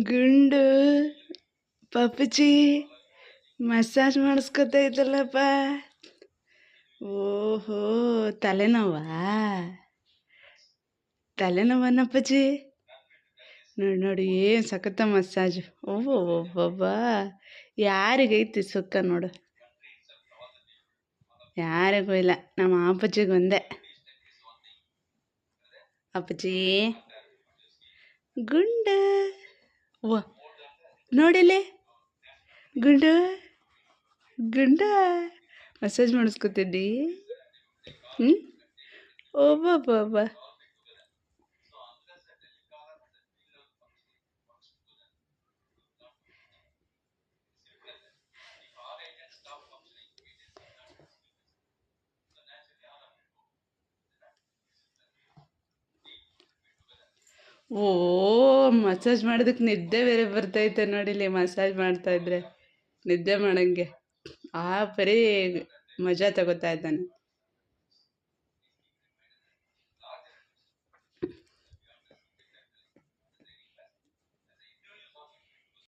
ಗುಂಡು ಪಪ್ಪುಚಿ ಮಸಾಜ್ ಮಾಡಿಸ್ಕೊತಾ ಇದ್ದಲ್ಲಪ್ಪ. ಓಹೋ, ತಲೆನೋವನಪ್ಪಜ್ಜಿ. ನೋಡಿ ನೋಡಿ ಏನು ಸಖತ್ತ ಮಸಾಜ್. ಓಹೋ ಒಬ್ಬೊಬ್ಬ, ಯಾರಿಗೈತಿ ಸುಖ ನೋಡು. ಯಾರಿಗೂ ಇಲ್ಲ, ನಮ್ಮ ಅಪ್ಪಜ್ಜಿಗೊಂದೇ. ಅಪ್ಪಜ್ಜಿ ಗುಂಡು, ಓ ನೋಡಿಲ್ಲಿ ಗುಂಡು ಗುಂಡ ಮಸಾಜ್ ಮಾಡಿಸ್ಕೊತಿದ್ದಿ. ಒಬ್ಬೊಬ್ಬ. ಓ, ಮಸಾಜ್ ಮಾಡೋದಕ್ಕೆ ನಿದ್ದೆ ಬೇರೆ ಬರ್ತೈತೆ ನೋಡಿಲಿ. ಮಸಾಜ್ ಮಾಡ್ತಾಯಿದ್ರೆ ನಿದ್ದೆ ಮಾಡಂಗೆ ಆ ಪರಿ ಮಜಾ ತಗೋತಾ ಇದ್ದಾನೆ.